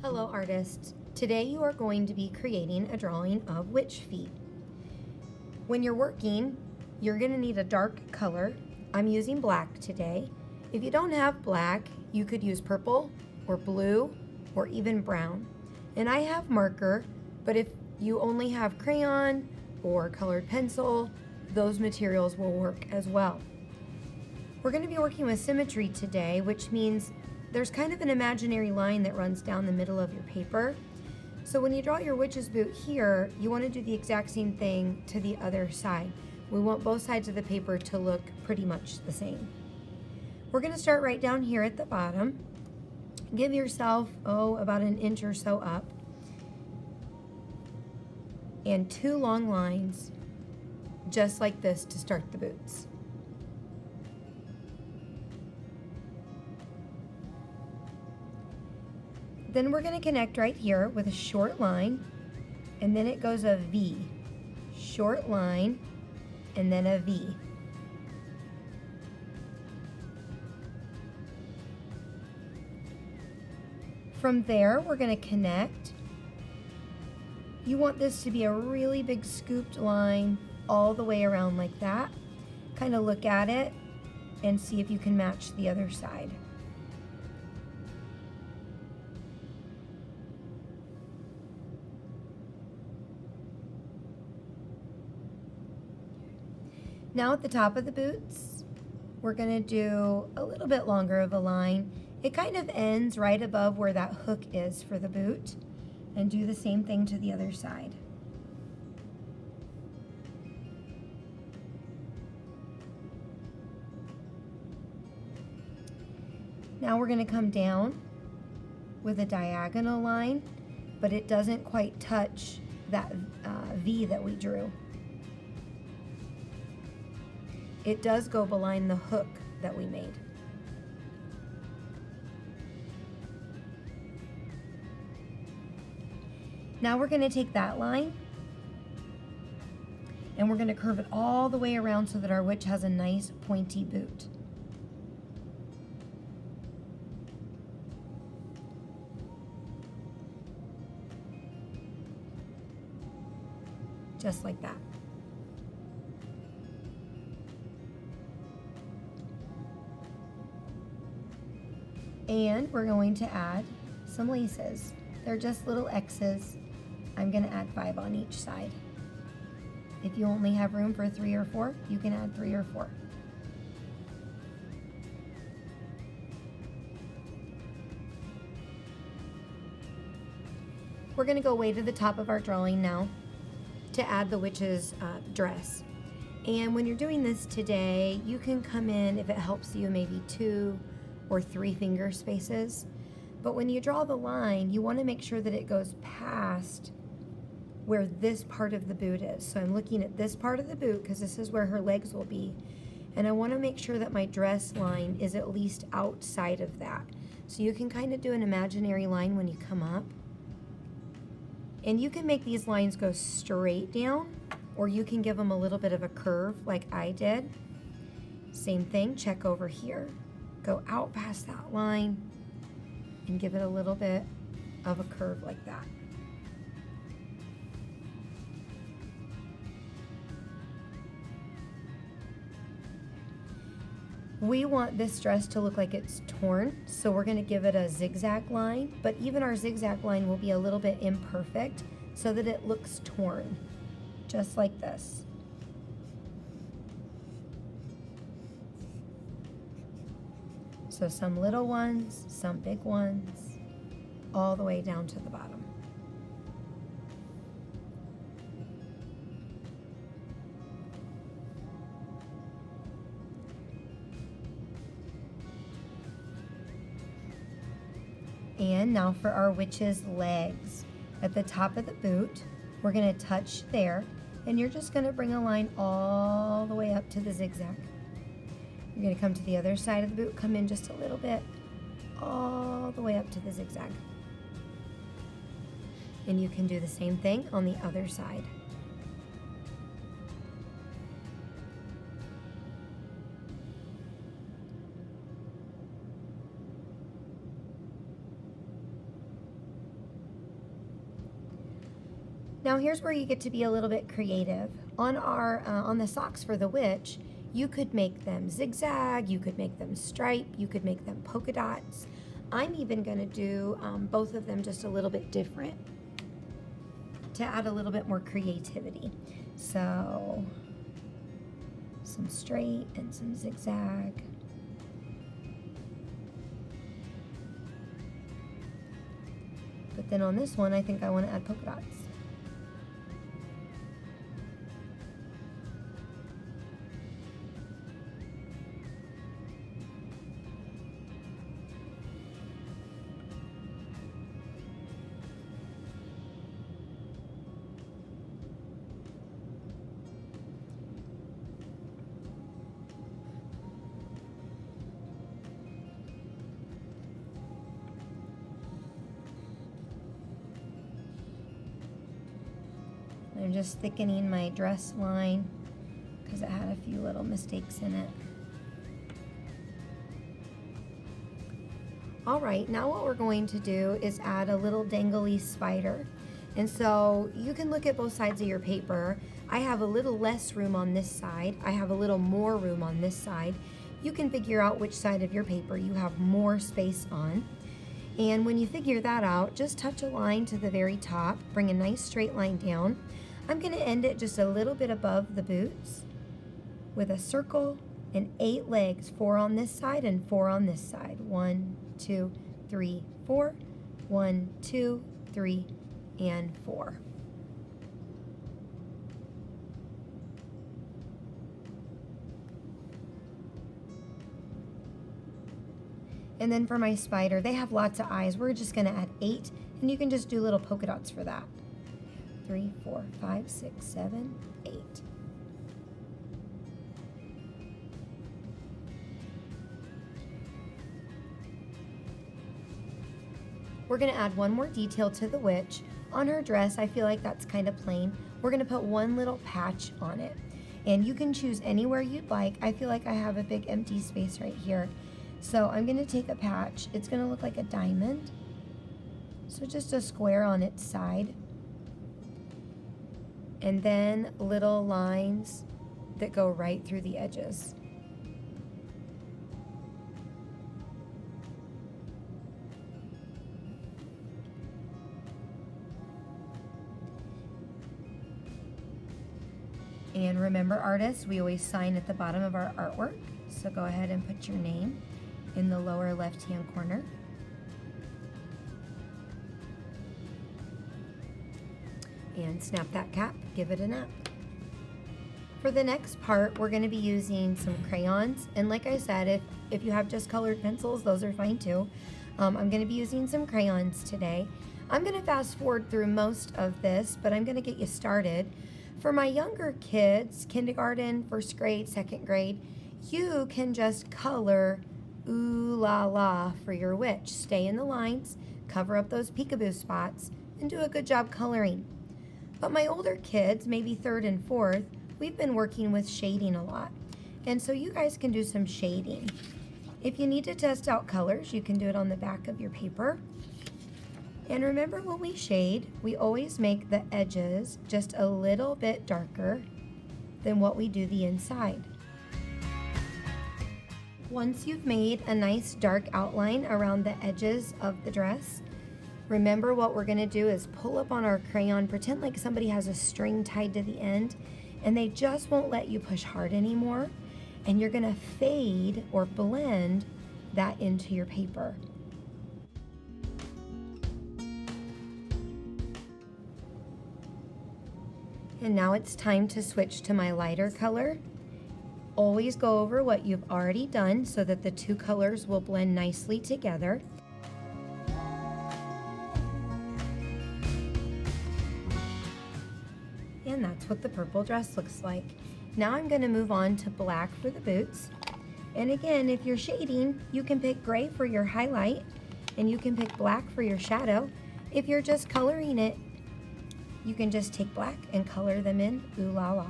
Hello artists. Today you are going to be creating a drawing of witch feet. When you're working, you're going to need a dark color. I'm using black today. If you don't have black, you could use purple or blue or even brown. And I have marker, but if you only have crayon or colored pencil, those materials will work as well. We're going to be working with symmetry today, which means there's kind of an imaginary line that runs down the middle of your paper. So when you draw your witch's boot here, you want to do the exact same thing to the other side. We want both sides of the paper to look pretty much the same. We're going to start right down here at the bottom. Give yourself, about an inch or so up. And 2 long lines, just like this, to start the boots. Then we're going to connect right here with a short line, and then it goes a V. Short line, and then a V. From there, we're going to connect. You want this to be a really big scooped line all the way around like that. Kind of look at it and see if you can match the other side. Now at the top of the boots, we're going to do a little bit longer of a line. It kind of ends right above where that hook is for the boot, and do the same thing to the other side. Now we're going to come down with a diagonal line, but it doesn't quite touch that V that we drew. It does go behind the hook that we made. Now we're going to take that line and we're going to curve it all the way around so that our witch has a nice pointy boot. Just like that. And we're going to add some laces. They're just little X's. I'm going to add 5 on each side. If you only have room for 3 or 4, you can add 3 or 4. We're going to go way to the top of our drawing now to add the witch's dress. And when you're doing this today, you can come in, if it helps you, maybe 2 or 3 finger spaces. But when you draw the line, you want to make sure that it goes past where this part of the boot is. So I'm looking at this part of the boot because this is where her legs will be. And I want to make sure that my dress line is at least outside of that. So you can kind of do an imaginary line when you come up. And you can make these lines go straight down, or you can give them a little bit of a curve like I did. Same thing, check over here. Go out past that line and give it a little bit of a curve like that. We want this dress to look like it's torn, so we're going to give it a zigzag line, but even our zigzag line will be a little bit imperfect so that it looks torn, just like this. So some little ones, some big ones, all the way down to the bottom. And now for our witch's legs. At the top of the boot, we're going to touch there, and you're just going to bring a line all the way up to the zigzag. You're going to come to the other side of the boot, come in just a little bit, all the way up to the zigzag. And you can do the same thing on the other side. Now here's where you get to be a little bit creative. On the socks for the witch, you could make them zigzag, you could make them stripe, you could make them polka dots. I'm even going to do both of them just a little bit different to add a little bit more creativity. So some straight and some zigzag. But then on this one, I think I want to add polka dots. I'm just thickening my dress line because it had a few little mistakes in it. All right, now what we're going to do is add a little dangly spider. And so you can look at both sides of your paper. I have a little less room on this side. I have a little more room on this side. You can figure out which side of your paper you have more space on. And when you figure that out, just touch a line to the very top, bring a nice straight line down. I'm going to end it just a little bit above the boots with a circle and 8 legs, 4 on this side and 4 on this side. 1, 2, 3, 4. 1, 2, 3, and 4. And then for my spider, they have lots of eyes. We're just going to add 8, and you can just do little polka dots for that. 3, 4, 5, 6, 7, 8. We're going to add one more detail to the witch. On her dress, I feel like that's kind of plain. We're going to put one little patch on it. And you can choose anywhere you'd like. I feel like I have a big empty space right here. So I'm going to take a patch. It's going to look like a diamond. So just a square on its side. And then little lines that go right through the edges. And remember, artists, we always sign at the bottom of our artwork. So go ahead and put your name in the lower left-hand corner. And snap that cap, give it a nap. For the next part, we're going to be using some crayons. And like I said, if you have just colored pencils, those are fine too. I'm going to be using some crayons today. I'm going to fast forward through most of this, but I'm going to get you started. For my younger kids, kindergarten, first grade, second grade, you can just color ooh la la for your witch. Stay in the lines, cover up those peekaboo spots, and do a good job coloring. But my older kids, maybe third and fourth, we've been working with shading a lot. And so you guys can do some shading. If you need to test out colors, you can do it on the back of your paper. And remember, when we shade, we always make the edges just a little bit darker than what we do the inside. Once you've made a nice dark outline around the edges of the dress, remember what we're going to do is pull up on our crayon, pretend like somebody has a string tied to the end, and they just won't let you push hard anymore. And you're going to fade or blend that into your paper. And now it's time to switch to my lighter color. Always go over what you've already done so that the two colors will blend nicely together. And that's what the purple dress looks like. Now I'm going to move on to black for the boots. And again, if you're shading, you can pick gray for your highlight, and you can pick black for your shadow. If you're just coloring it, you can just take black and color them in ooh la la.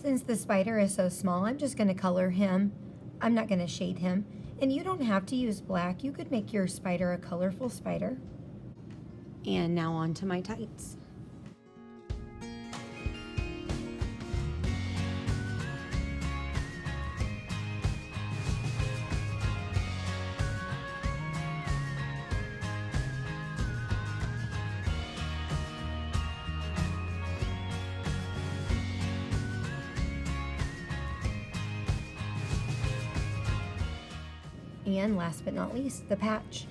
Since the spider is so small, I'm just going to color him. I'm not going to shade him. And you don't have to use black. You could make your spider a colorful spider. And now on to my tights. And last but not least, the patch.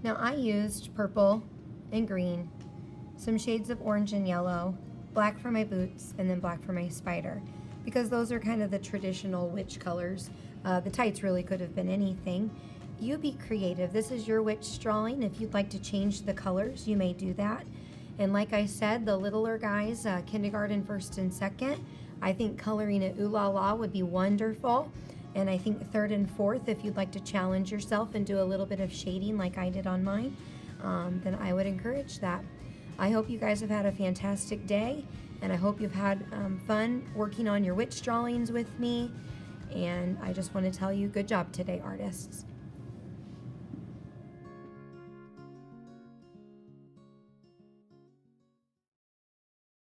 Now I used purple and green, some shades of orange and yellow, black for my boots, and then black for my spider, because those are kind of the traditional witch colors. The tights really could have been anything. You be creative. This is your witch drawing. If you'd like to change the colors, you may do that. And like I said, the littler guys, kindergarten, first and second, I think coloring it Ooh La La would be wonderful. And I think third and fourth, if you'd like to challenge yourself and do a little bit of shading like I did on mine, then I would encourage that. I hope you guys have had a fantastic day, and I hope you've had fun working on your witch drawings with me. And I just want to tell you, good job today, artists.